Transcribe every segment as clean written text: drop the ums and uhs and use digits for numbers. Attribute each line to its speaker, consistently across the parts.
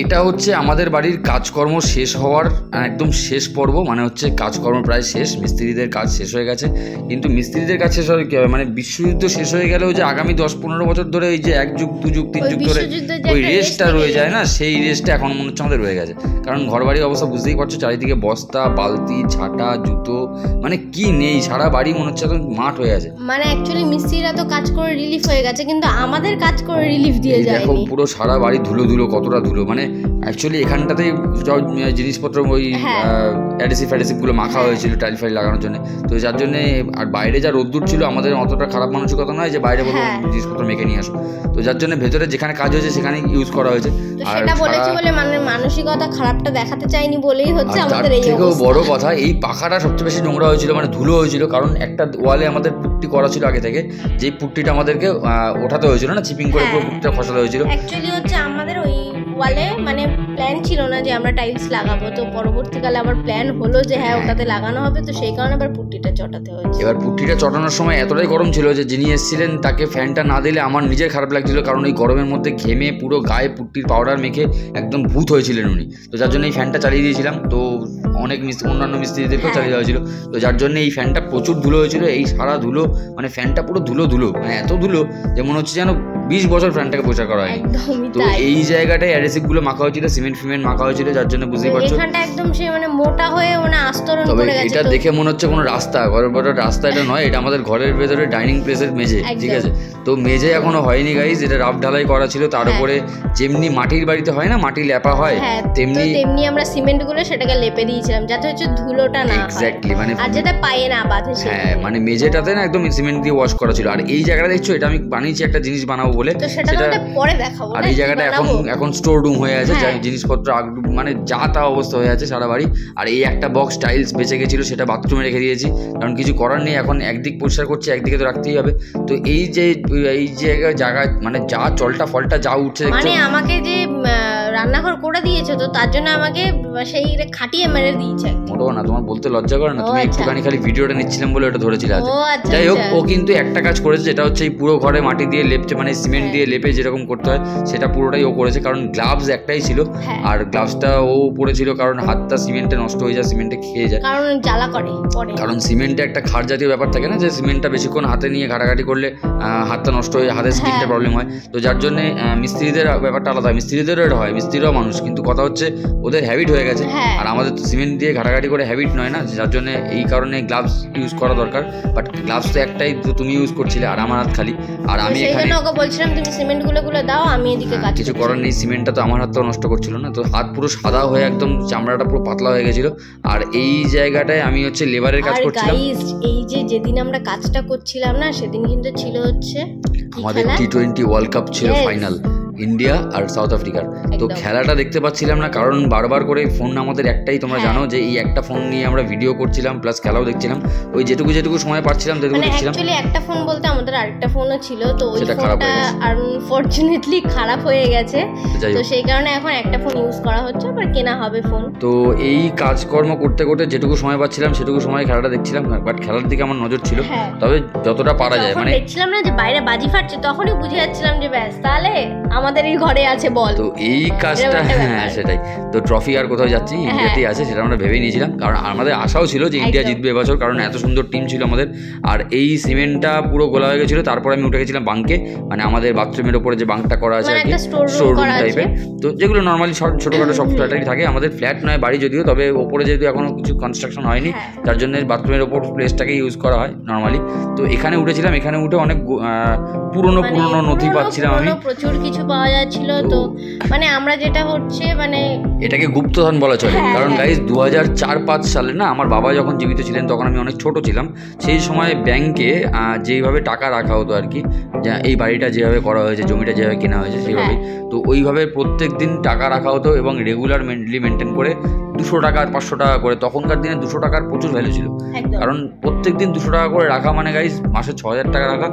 Speaker 1: এটা হচ্ছে আমাদের বাড়ির কাজকর্ম শেষ হওয়ার একদম শেষ পর্ব, মানে হচ্ছে কাজকর্ম প্রায় শেষ, মিস্ত্রিদের কাজ শেষ হয়ে গেছে। কিন্তু মিস্ত্রিদের কাজ শেষ হয়ে কী হবে, মানে বিশ্বযুদ্ধ শেষ হয়ে গেলেও যে আগামী 10-15 বছর ধরে এই যে 1 যুগ 2 যুগ 3 যুগ ধরে ওই রেস্টটা রয়ে যায় না, সেই রেস্টটা এখন মনে হচ্ছে আমাদের রয়ে গেছে। কারণ ঘরবাড়ির অবস্থা বুঝতেই পারছো, চারিদিকে বস্তা, বালতি, ঝাঁটা, জুতো, মানে কি নেই, সারা বাড়ি মনে হচ্ছে এখন মাঠ হয়ে গেছে।
Speaker 2: মানে অ্যাকচুয়ালি মিস্ত্রিরা তো কাজ করে রিলিফ হয়ে গেছে, কিন্তু আমাদের কাজ করে রিলিফ দিয়ে যায়নি।
Speaker 1: দেখো পুরো সারা বাড়ি ধুলো ধুলো, কতটা ধুলো, মানে অ্যাকচুয়ালি এখানটাতেই জিনিসপত্র ওই অ্যাডেসিভগুলো মাখা হয়েছিল টাইল ফাইল লাগানোর জন্য, তো যার জন্যে। আর বাইরে যা রোদ্দুর ছিল, আমাদের অতটা খারাপ মানসিকতা নয় যে বাইরে বলবো জিনিসপত্র মেখে নিয়ে আসো, তো যার জন্য ভেতরে যেখানে কাজ হয়েছে সেখানে ইউজ করা হয়েছে।
Speaker 2: আর সেটা বলেছি বলে মানে মানসিকতা খারাপটা দেখাতে চাইনি বলেই হচ্ছে আমাদের এই অবস্থা।
Speaker 1: থেকেও বড় কথা, এই পাখাটা সবচেয়ে বেশি নোংরা হয়েছিল, মানে ধুলো হয়েছিল, কারণ একটা ওয়ালে আমাদের পুট্টি করা ছিল আগে থেকে, যেই পুট্টিটা আমাদেরকে ওঠাতে হয়েছিল না, চিপিং করে পুরো পুট্টিটা খসাতে হয়েছিল।
Speaker 2: অ্যাকচুয়ালি হচ্ছে আমাদের ওই ওয়ালে মানে প্ল্যান ছিল না যে আমরা টাইলস লাগাবো, তো পরবর্তীকালে আবার প্ল্যান হলো যে হ্যাঁ ওটাতে লাগানো হবে, তো সেই কারণে আবার পুট্টিটা চটাতে হয়েছে।
Speaker 1: এবার পুট্টিটা চটানোর সময় এতটাই গরম ছিল যে যিনি এসেছিলেন তাকে ফ্যানটা না দিলে আমার নিজের খারাপ লাগছিল, কারণ এই গরমের মধ্যে ঘেমে পুরো গায়ে পুট্টির পাউডার মেখে একদম ভূত হয়েছিলেন উনি, তো যার জন্য এই ফ্যানটা চালিয়ে দিয়েছিলাম। তো অনেক অন্যান্য মিস্ত্রিদেরকেও চালিয়ে দেওয়া হয়েছিল, তো যার জন্য এই ফ্যানটা প্রচুর ধুলো হয়েছিল। এই সারা ধুলো, মানে ফ্যানটা পুরো ধুলো ধুলো, মানে এত ধুলো যে মনে হচ্ছে যেন 20 বছর ফ্যানটাকে পরিষ্কার করা হয়নি। তো এই জায়গাটায় অ্যাডেসিভগুলো মাখা হয়েছিল, সিমেন্ট মাখা হয়েছিল, যার জন্য বুঝতেই পারছো
Speaker 2: এখানটা একদম সে মানে মোটা হয়ে মানে আস্তরণ করে গেছে।
Speaker 1: এটা দেখে মনে হচ্ছে কোনো রাস্তা, ঘরের ভেতরে রাস্তা এটা নয়, এটা আমাদের ঘরের ভেতরে ডাইনিং প্লেসের মেঝে, ঠিক আছে। তো মেঝে এখনো হয়নি গাইজ, এটা রাফ ঢালাই করা ছিল, তার উপরে যেমনি মাটির বাড়িতে হয় না, মাটি লেপা হয়,
Speaker 2: তেমনি আমরা সিমেন্ট গুলো সেটাকে লেপে দিয়েছিলাম যাতে হচ্ছে ধুলোটা না হয়,
Speaker 1: এক্স্যাক্টলি, মানে
Speaker 2: আর যাতে পায়ে না বাঁধে।
Speaker 1: হ্যাঁ, মানে মেঝেটাতে না একদম সিমেন্ট দিয়ে ওয়াশ করা ছিল। আর এই জায়গাটা দেখছো, এটা আমি বানিয়েছি একটা জিনিস বানাবো বলে,
Speaker 2: সেটা পরে দেখাবো।
Speaker 1: আর এই জায়গাটা এখন স্টোর রুম হয়ে আছে, জিনিসপত্র মানে যা তা অবস্থা হয়ে আছে সারা বাড়ি। আর এই একটা বক্স টাইলস বেঁচে গেছিল, সেটা বাথরুমে রেখে দিয়েছি, কারণ কিছু করার নেই, এখন একদিক পরিষ্কার করছি, একদিকে তো রাখতেই হবে। তো এই জায়গা মানে যা চলটা ফলটা যা উঠছে,
Speaker 2: মানে আমাকে যে রান্নাঘর করে দিয়েছে, তো তার জন্য আমাকে সেই খাটিয়ে মেরে দিয়েছে।
Speaker 1: মোটেও না, তোমার বলতে লজ্জা করে না? তুমি একটুখানি খালি ভিডিওটা নিচ্ছিলাম বলে ওটা ধরেছিল। যাই হোক, ও কিন্তু একটা কাজ করেছে, যেটা হচ্ছে এই পুরো ঘরে মাটি দিয়ে লেপছে, মানে সিমেন্ট দিয়ে লেপে যেরকম করতে হয় সেটা পুরোটাই ও করেছে, কারণ গ্লাভস একটাই ছিল, আর গ্লাভসটা ও পরেছিল কারণ হাতটা সিমেন্টে নষ্ট হয়ে যায়, সিমেন্টে খেয়ে যায়,
Speaker 2: কারণ জ্বালা করে পরে।
Speaker 1: কারণ সিমেন্টে একটা ক্ষার জাতীয় ব্যাপার থাকে না, যে সিমেন্টটা বেশিক্ষণ হাতে নিয়ে ঘাটাঘাটি করলে হাতটা নষ্ট হয়ে হাতের স্কিনটা প্রবলেম হয়। তো যার জন্য মিস্ত্রিদের ব্যাপারটা আলাদা, মিস্ত্রিদেরও এটা হয়, মিস্ত্রিরাও মানুষ, কিন্তু কথা হচ্ছে ওদের হ্যাবিট হয়ে গেছে, আর আমাদের তো সিমেন্ট দিয়ে ঘাটাঘাটি করে হ্যাবিট নয় না, যার জন্য এই কারণে গ্লাভস ইউজ করা দরকার। বাট গ্লাভস তো একটাই, তো তুমি ইউজ করছিলে আর আমার হাত খালি, আর আমি এখানে
Speaker 2: ওকে বলছিলাম তুমি সিমেন্ট গুলো দাও, আমি এদিকে কাজ
Speaker 1: কিছু করার নেই, সিমেন্টটা তো আমার হাতটাও নষ্ট করছিল না, তো হাত পুরো সাদা হয়ে একদম চামড়াটা পুরো পাতলা হয়ে গেছিল। আর এই জায়গাটায় আমি হচ্ছে লেবারের কাজ করছিলাম।
Speaker 2: এই যেদিন আমরা কাজটা করছিলাম না, সেদিন কিন্তু ছিল হচ্ছে
Speaker 1: আমাদের T20 ওয়ার্ল্ড কাপ ছিল ফাইনাল, ইন্ডিয়া আর সাউথ আফ্রিকার। তো খেলাটা দেখতে পাচ্ছিলাম না, কারণ বারবার করে ফোন আমাদের একটাই, তোমরা জানো যে এই একটা ফোন নিয়ে আমরা ভিডিও করছিলাম প্লাস খেলাও দেখছিলাম, ওই যেটুকু সময় পাচ্ছিলাম সেটুকু দেখছিলাম।
Speaker 2: অ্যাকচুয়ালি একটা ফোন বলতে আমাদের আরেকটা ফোনও ছিল, তো ওই ফোনটা আনফরচুনেটলি খারাপ হয়ে গেছে, তো সেই কারণে এখন একটা ফোন ইউজ করা হচ্ছে, আবার কেনা হবে ফোন।
Speaker 1: তো এই কাজকর্ম করতে করতে যেটুকু সময় পাচ্ছিলাম সেটুকু সময় খেলাটা দেখছিলাম, বাট খেলার দিকে আমার নজর ছিল, তবে যতটা পারা যায়, মানে
Speaker 2: দেখছিলাম না যে বাইরে বাজি ফাটছে, তখনই বুঝে যাচ্ছিলাম যে ব্যাস তাহলে আমাদের এই ঘরে আছে বল।
Speaker 1: তো এই কাজটা, হ্যাঁ সেটাই, তো ট্রফি আর কোথাও যাচ্ছি, ইন্ডিয়াতেই আছে, সেটা আমরা ভেবেই নিয়েছিলাম, কারণ আমাদের আশাও ছিল যে ইন্ডিয়া জিতবে এবছর, কারণ এত সুন্দর টিম ছিল আমাদের। আর এই সিমেন্টটা পুরো গোলা হয়ে গেছিলো, তারপর আমি উঠে গেছিলাম বাঙ্কে, মানে আমাদের বাথরুমের ওপরে যে বাঙ্কটা করা আছে আর কি, স্টোর রুম টাইপের, তো যেগুলো নর্মালি ছোটোখাটো সব ফ্ল্যাটেরই থাকে, আমাদের ফ্ল্যাট নয় বাড়ি যদিও, তবে ওপরে যেহেতু এখনো কিছু কনস্ট্রাকশন হয়নি, যার জন্য বাথরুমের ওপর প্লেসটাকে ইউজ করা হয় নর্মালি। তো এখানে উঠেছিলাম, এখানে উঠে অনেক পুরনো নথি পাচ্ছিলাম আমি,
Speaker 2: প্রচুর কিছু পাওয়া যাচ্ছিল। তো মানে আমরা যেটা হচ্ছে মানে
Speaker 1: এটাকে গুপ্তধন বলা চলে, কারণ গাইজ 2004-05 সালে না, আমার বাবা যখন জীবিত ছিলেন তখন আমি অনেক ছোট ছিলাম, সেই সময় ব্যাংকে যেইভাবে টাকা রাখা হতো আর কি, এই বাড়িটা যেভাবে করা হয়েছে, জমিটা যেভাবে কেনা হয়েছে সেইভাবেই, তো ওইভাবে প্রত্যেক দিন টাকা রাখা হতো এবং রেগুলার মেনটেন করে 200 টাকা আর 500 টাকা করে, তখনকার দিনে 200 টাকার প্রচুর ভ্যালু ছিল, কারণ প্রত্যেক দিন 200 টাকা করে রাখা মানে গাইজ মাসে 6000 টাকা রাখা,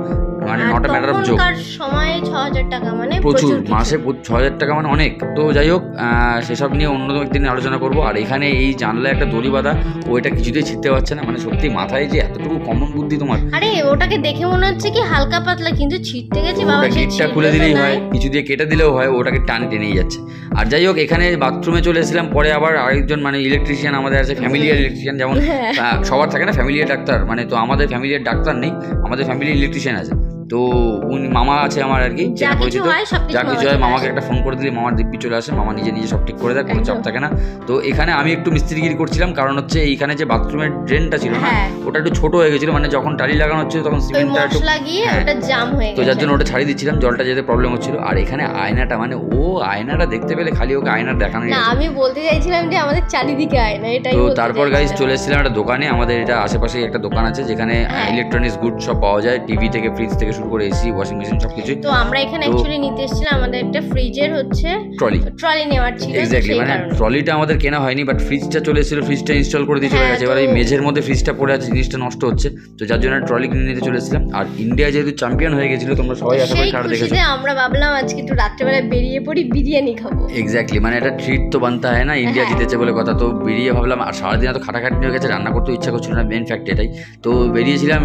Speaker 1: মানে নট ম্যাটার অফ জোক।
Speaker 2: সময় 6000 টাকা মানে
Speaker 1: প্রচুর, মাসে 6000 টাকা মানে অনেক। তো যাই হোক, সেসব নিয়ে অন্য একদিন আলোচনা করবো। আর এখানে এই জানলায় একটা দড়ি বাঁধা, ওইটা কিছুতেই ছিঁড়তে পারছে না। মানে সত্যি মাথায় যে এতটুকু কমন বুদ্ধি তোমার।
Speaker 2: আরে ওটাকে দেখে মনে হচ্ছে কি হালকা পাতলা, কিন্তু ছিঁড়তে গেছে বাবা,
Speaker 1: গিটটা খুলে দিলেই হয়, কিছু দিয়ে কেটে দিলেও হয়, ওটাকে টান টেনেই যাচ্ছে। আর যাই হোক, এখানে বাথরুমে চলে এসেছিলাম। পরে আবার আরেকজন মানে ইলেকট্রিশিয়ান আমাদের আছে, ফ্যামিলিয়ার ইলেকট্রিশিয়ান, যেমন সবার থাকে না ফ্যামিলিয়ার ডাক্তার, মানে তো আমাদের ফ্যামিলিয়ার ডাক্তার নেই, আমাদের ফ্যামিলির ইলেকট্রিশিয়ান আছে। তো উনি মামা আছে আমার আর কি, চেনা পরিচিত, যা কিছু হয় মামাকে একটা ফোন করে দিলে মামার দিব্যি চলে আসে, মামা নিজে নিজে সব ঠিক করে দেয়, কোনো চাপ থাকে না। তো এখানে আমি একটু মিস্ত্রিগিরি করছিলাম, কারণ হচ্ছে এইখানে যে বাথরুমের ড্রেনটা ছিল না, ওটা একটু ছোট হয়ে গেছিল, মানে যখন টালি লাগানো হচ্ছিল তখন সিমেন্টটা একটু
Speaker 2: জাম হয়ে গেছে,
Speaker 1: তো যার জন্য ওটা ছাড়িয়ে দিচ্ছিলাম, জলটা যেতে প্রবলেম হচ্ছিল। আর এখানে আয়নাটা, মানে ও আয়নাটা দেখতে পেলে খালি ওকে আয়নার দেখানো
Speaker 2: না, আমি বলতে চাইছিলাম যে আমাদের চারিদিকে আয়না, এটাই।
Speaker 1: তো তারপর গাইস চলে এসেছিলাম একটা দোকানে, আমাদের এটা আশেপাশেই একটা দোকান আছে যেখানে ইলেকট্রনিক্স গুড সব পাওয়া যায়, টিভি থেকে ফ্রিজ থেকে শুরু করে এসি, ওয়াশিং মেশিন, সবকিছু।
Speaker 2: তো আমরা এখানে অ্যাকচুয়ালি নিতে এসেছিলাম আমাদের একটা ফ্রিজের হচ্ছে ট্রলি নেওয়ার ছিল।
Speaker 1: এক্স্যাক্টলি, মানে ট্রলিটা আমাদের কেনা হয়নি, বাট ফ্রিজটা চলে এসেছিল, ফ্রিজটা ইনস্টল করে দিয়ে চলে গেছে। এবার এই মেঝের মধ্যে ফ্রিজটা পড়ে আছে, জিনিসটা নষ্ট হচ্ছে, তো যার জন্য ট্রলি কিনে নিতে চলে এসেছিলাম। আর ইন্ডিয়া যেহেতু চ্যাম্পিয়ন হয়ে গেছিল, তোমরা সবাই আশা করি খেলা দেখেছো,
Speaker 2: আমরা ভাবলাম আজকে একটু রাত্রেবেলা বেরিয়ে পড়ি, বিরিয়ানি খাবো।
Speaker 1: এক্স্যাক্টলি, মানে একটা ট্রিট তো বানতে হয় না, ইন্ডিয়া জিতেছে বলে কথা। তো বেরিয়ে ভাবলাম, আর সারাদিন এত খাটাখাটনি হয়ে গেছে, রান্না করতেও ইচ্ছা করছিল না, মেন ফ্যাক্ট এটাই। তো বেরিয়েছিলাম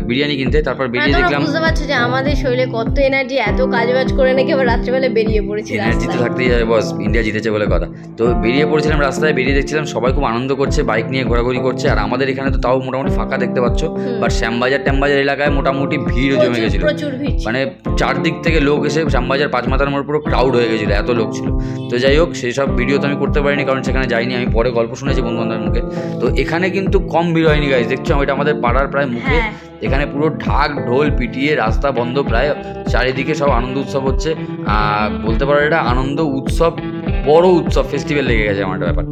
Speaker 1: বিরিয়ানি কিনতে, তারপর বেরিয়ে দেখলাম,
Speaker 2: বুঝতে পারছো যে আমাদের শরীরে কত এনার্জি, এত কাজবাজ করে নাকি আবার রাত্রেবেলা বেরিয়ে পড়েছি।
Speaker 1: এনার্জি তো থাকতেই যাবে বস, ইন্ডিয়া জিতেছে বলে কথা। তো বেরিয়ে পড়েছিলাম রাস্তায়, বেরিয়ে দেখছিলাম সবাই খুব আনন্দ করছে, বাইক নিয়ে ঘোরাঘুরি করছে। আর আমাদের এখানে তো তাও মোটামুটি ফাঁকা দেখতে পাচ্ছ, বাট শ্যামবাজার ট্যামবাজার এলাকায় মোটামুটি ভিড় জমে গেছিল, মানে চারদিক থেকে লোক এসে শ্যামবাজার 5 মাথার মোড় পুরো ক্রাউড হয়ে গেছিলো, এত লোক ছিল। তো যাই হোক, সেই সব ভিডিও তো আমি করতে পারিনি, কারণ সেখানে যাইনি, আমি পরে গল্প শুনেছি বন্ধু বান্ধবের মুখে। তো এখানে কিন্তু কম ভিড় হয়নি গাইজ, দেখছো এটা আমাদের পাড়ার প্রায় মুখে, এখানে পুরো ঢাক ঢোল পিটিয়ে রাস্তা বন্ধ, প্রায় চারিদিকে সব আনন্দ উৎসব হচ্ছে। বলতে পারো এটা আনন্দ উৎসব, বড় উৎসব, ফেস্টিভ্যাল লেগে গেছে আমার ব্যাপার।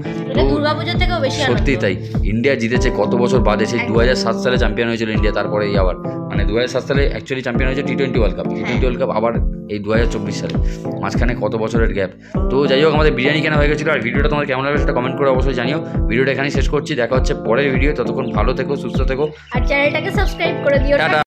Speaker 2: দুর্গাপূজার থেকেও বেশি
Speaker 1: সত্যি তাই, ইন্ডিয়া জিতেছে কত বছর বাদে, সেই 2007 সালে চ্যাম্পিয়ন হয়েছিল ইন্ডিয়া, তারপরে আবার মানে 2007 সালে অ্যাকচুয়ালি চ্যাম্পিয়ন হয়েছে T20 world cup, T20 world cup আবার এই 2024 সালে, মাঝখানে কত বছরের গ্যাপ। তো যাই হোক, আমাদের বিরিয়ানি কেনা হয়ে গেছিলো। আর ভিডিওটা তোমার কেমন লাগবে সেটা কমেন্ট করে অবশ্যই জানিও। ভিডিওটা এখানেই শেষ করছি, দেখা হচ্ছে পরের ভিডিও, ততক্ষণ ভালো থেকো, সুস্থ থেকো,
Speaker 2: আর চ্যানেলটাকে সাবস্ক্রাইব করে দিও।